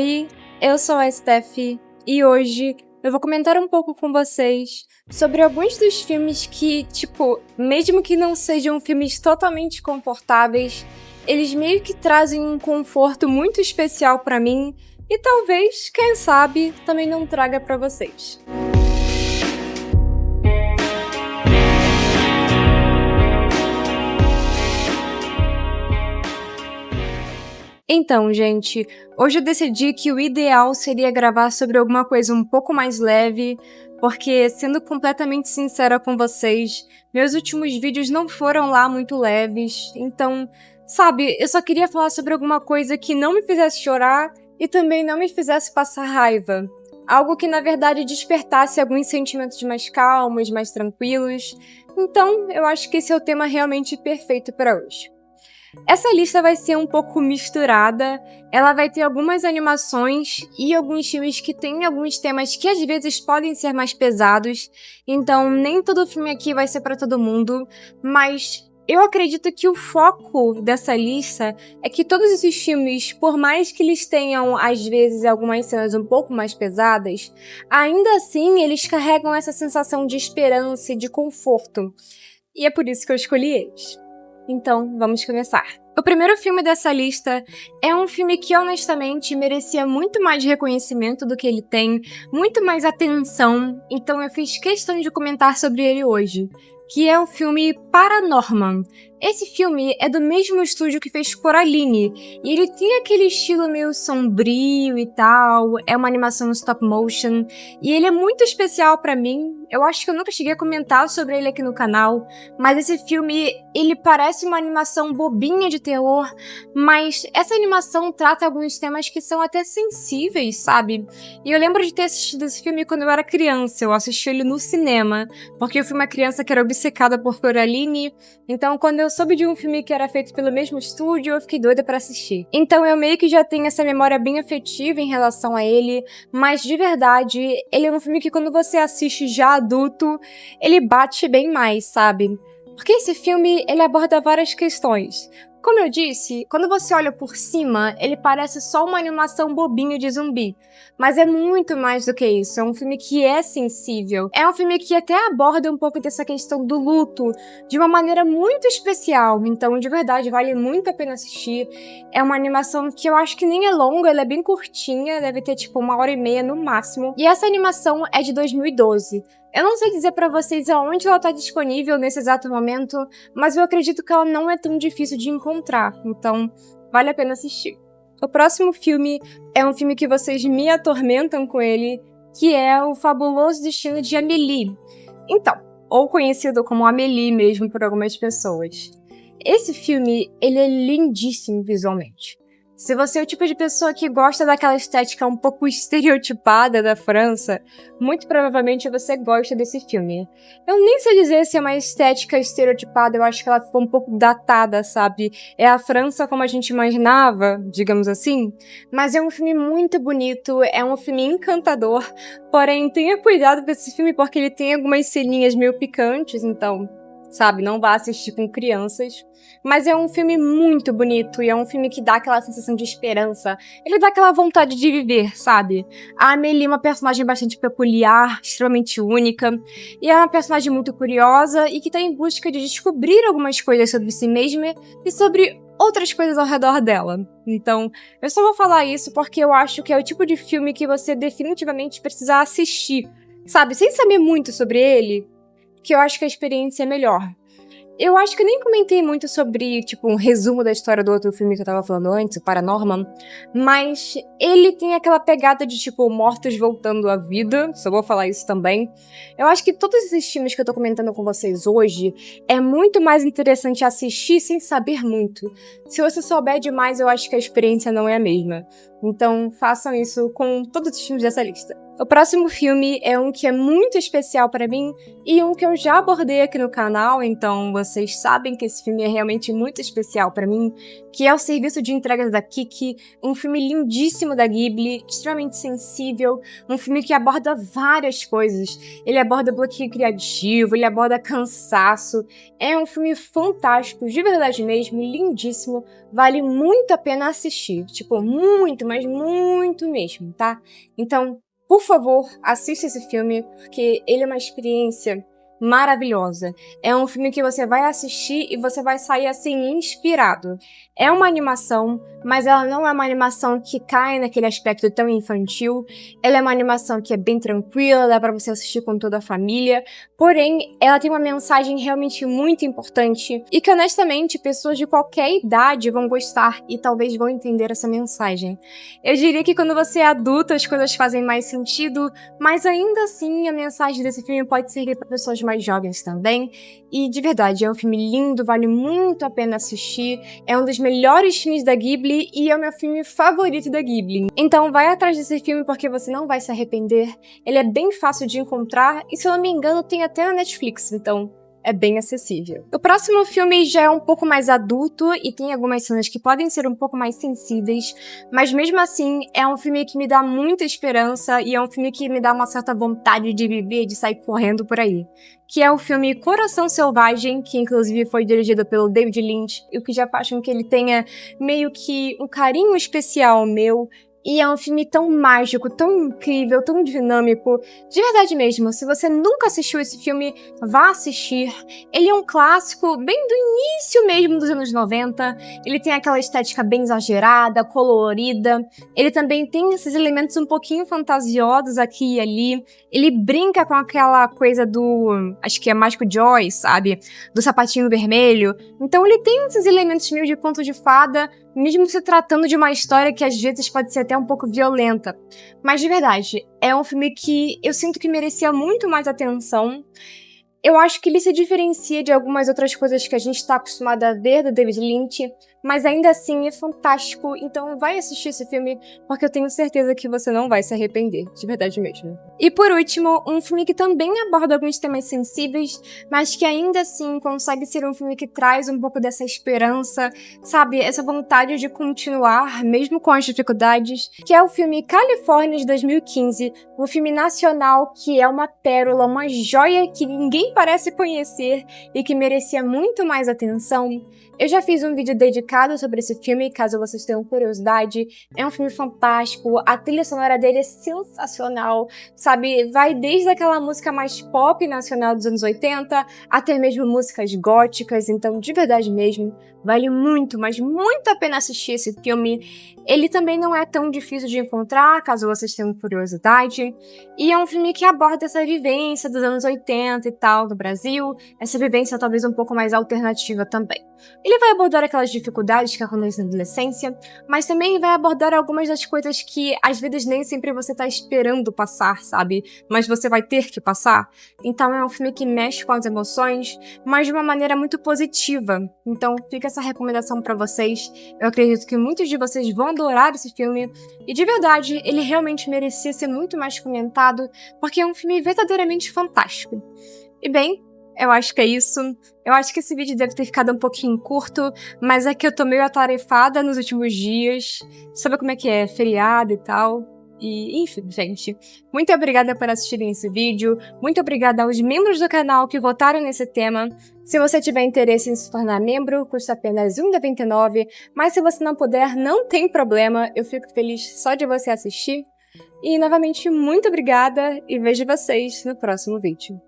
Oi, eu sou a Steph e hoje eu vou comentar um pouco com vocês sobre alguns dos filmes que, mesmo que não sejam filmes totalmente confortáveis, eles meio que trazem um conforto muito especial pra mim e talvez, quem sabe, também não traga pra vocês. Então, gente, hoje eu decidi que o ideal seria gravar sobre alguma coisa um pouco mais leve, porque, sendo completamente sincera com vocês, meus últimos vídeos não foram lá muito leves, então, sabe, eu só queria falar sobre alguma coisa que não me fizesse chorar e também não me fizesse passar raiva. Algo que, na verdade, despertasse alguns sentimentos mais calmos, mais tranquilos. Então, eu acho que esse é o tema realmente perfeito para hoje. Essa lista vai ser um pouco misturada, ela vai ter algumas animações e alguns filmes que têm alguns temas que às vezes podem ser mais pesados, então nem todo filme aqui vai ser para todo mundo, mas eu acredito que o foco dessa lista é que todos esses filmes, por mais que eles tenham às vezes algumas cenas um pouco mais pesadas, ainda assim eles carregam essa sensação de esperança e de conforto, e é por isso que eu escolhi eles. Então, vamos começar. O primeiro filme dessa lista é um filme que, honestamente, merecia muito mais reconhecimento do que ele tem, muito mais atenção, então eu fiz questão de comentar sobre ele hoje, que é o filme Paranorman. Esse filme é do mesmo estúdio que fez Coraline, e ele tem aquele estilo meio sombrio e tal, é uma animação stop motion, e ele é muito especial pra mim. Eu acho que eu nunca cheguei a comentar sobre ele aqui no canal, mas esse filme, ele parece uma animação bobinha de terror, mas essa animação trata alguns temas que são até sensíveis, sabe? E eu lembro de ter assistido esse filme quando eu era criança, eu assisti ele no cinema, porque eu fui uma criança que era obcecada por Coraline, então quando eu soube de um filme que era feito pelo mesmo estúdio, eu fiquei doida pra assistir. Então eu meio que já tenho essa memória bem afetiva em relação a ele, mas de verdade, ele é um filme que quando você assiste já adulto, ele bate bem mais, sabe? Porque esse filme, ele aborda várias questões. Como eu disse, quando você olha por cima, ele parece só uma animação bobinha de zumbi. Mas é muito mais do que isso, é um filme que é sensível. É um filme que até aborda um pouco dessa questão do luto de uma maneira muito especial. Então, de verdade, vale muito a pena assistir. É uma animação que eu acho que nem é longa, ela é bem curtinha, deve ter tipo 1h30 no máximo. E essa animação é de 2012. Eu não sei dizer pra vocês aonde ela tá disponível nesse exato momento, mas eu acredito que ela não é tão difícil de encontrar, então vale a pena assistir. O próximo filme é um filme que vocês me atormentam com ele, que é O Fabuloso Destino de Amélie. Então, ou conhecido como Amélie mesmo por algumas pessoas. Esse filme, ele é lindíssimo visualmente. Se você é o tipo de pessoa que gosta daquela estética um pouco estereotipada da França, muito provavelmente você gosta desse filme. Eu nem sei dizer se é uma estética estereotipada, eu acho que ela ficou um pouco datada, sabe? É a França como a gente imaginava, digamos assim. Mas é um filme muito bonito, é um filme encantador, porém tenha cuidado com esse filme porque ele tem algumas ceninhas meio picantes, então, sabe, não vá assistir com crianças. Mas é um filme muito bonito e é um filme que dá aquela sensação de esperança. Ele dá aquela vontade de viver, sabe? A Amélie é uma personagem bastante peculiar, extremamente única, e é uma personagem muito curiosa e que tá em busca de descobrir algumas coisas sobre si mesma e sobre outras coisas ao redor dela. Então, eu só vou falar isso porque eu acho que é o tipo de filme que você definitivamente precisa assistir, sabe? Sem saber muito sobre ele, que eu acho que a experiência é melhor. Eu acho que eu nem comentei muito sobre, um resumo da história do outro filme que eu tava falando antes, o Paranorman, mas ele tem aquela pegada de, mortos voltando à vida, só vou falar isso também. Eu acho que todos esses filmes que eu tô comentando com vocês hoje é muito mais interessante assistir sem saber muito. Se você souber demais, eu acho que a experiência não é a mesma. Então, façam isso com todos os filmes dessa lista. O próximo filme é um que é muito especial pra mim e um que eu já abordei aqui no canal, então vocês sabem que esse filme é realmente muito especial pra mim, que é o Serviço de Entregas da Kiki, um filme lindíssimo da Ghibli, extremamente sensível, um filme que aborda várias coisas. Ele aborda bloqueio criativo, ele aborda cansaço. É um filme fantástico, de verdade mesmo, lindíssimo, vale muito a pena assistir. Tipo, muito, mas muito mesmo, tá? Então, por favor, assista esse filme, porque ele é uma experiência maravilhosa. É um filme que você vai assistir e você vai sair assim inspirado. É uma animação, mas ela não é uma animação que cai naquele aspecto tão infantil. Ela é uma animação que é bem tranquila, dá pra você assistir com toda a família. Porém, ela tem uma mensagem realmente muito importante e que, honestamente, pessoas de qualquer idade vão gostar e talvez vão entender essa mensagem. Eu diria que quando você é adulto as coisas fazem mais sentido, mas ainda assim a mensagem desse filme pode servir para pessoas mais jovens também. E de verdade, é um filme lindo, vale muito a pena assistir. É um dos melhores filmes da Ghibli e é o meu filme favorito da Ghibli. Então vai atrás desse filme porque você não vai se arrepender. Ele é bem fácil de encontrar e, se eu não me engano, tem até na Netflix, então é bem acessível. O próximo filme já é um pouco mais adulto e tem algumas cenas que podem ser um pouco mais sensíveis, mas mesmo assim é um filme que me dá muita esperança e é um filme que me dá uma certa vontade de viver e de sair correndo por aí. Que é o filme Coração Selvagem, que inclusive foi dirigido pelo David Lynch, o que já faz com que ele tenha meio que um carinho especial meu. E é um filme tão mágico, tão incrível, tão dinâmico. De verdade mesmo, se você nunca assistiu esse filme, vá assistir. Ele é um clássico bem do início mesmo dos anos 90. Ele tem aquela estética bem exagerada, colorida. Ele também tem esses elementos um pouquinho fantasiosos aqui e ali. Ele brinca com aquela coisa do... acho que é Mágico Joy, sabe? Do sapatinho vermelho. Então ele tem esses elementos meio de conto de fada, mesmo se tratando de uma história que às vezes pode ser até um pouco violenta. Mas de verdade, é um filme que eu sinto que merecia muito mais atenção. Eu acho que ele se diferencia de algumas outras coisas que a gente tá acostumado a ver do David Lynch, mas ainda assim é fantástico, então vai assistir esse filme, porque eu tenho certeza que você não vai se arrepender, de verdade mesmo. E por último, um filme que também aborda alguns temas sensíveis, mas que ainda assim consegue ser um filme que traz um pouco dessa esperança, sabe, essa vontade de continuar, mesmo com as dificuldades, que é o filme Califórnia de 2015, um filme nacional que é uma pérola, uma joia que ninguém parece conhecer e que merecia muito mais atenção. Eu já fiz um vídeo dedicado sobre esse filme, caso vocês tenham curiosidade. É um filme fantástico, a trilha sonora dele é sensacional, sabe? Vai desde aquela música mais pop nacional dos anos 80, até mesmo músicas góticas, então de verdade mesmo, vale muito, mas muito a pena assistir esse filme. Ele também não é tão difícil de encontrar, caso vocês tenham curiosidade. E é um filme que aborda essa vivência dos anos 80 e tal, do Brasil, essa vivência talvez um pouco mais alternativa também. Ele vai abordar aquelas dificuldades que acontecem na adolescência, mas também vai abordar algumas das coisas que às vezes nem sempre você tá esperando passar, sabe? Mas você vai ter que passar. Então é um filme que mexe com as emoções, mas de uma maneira muito positiva. Então fica essa recomendação pra vocês. Eu acredito que muitos de vocês vão adorar esse filme. E de verdade, ele realmente merecia ser muito mais comentado, porque é um filme verdadeiramente fantástico. E bem, eu acho que é isso. Eu acho que esse vídeo deve ter ficado um pouquinho curto, mas é que eu tô meio atarefada nos últimos dias. Sabe como é que é? Feriado e tal. E, enfim, gente. Muito obrigada por assistirem esse vídeo. Muito obrigada aos membros do canal que votaram nesse tema. Se você tiver interesse em se tornar membro, custa apenas R$ 1,99. Mas se você não puder, não tem problema. Eu fico feliz só de você assistir. E, novamente, muito obrigada e vejo vocês no próximo vídeo.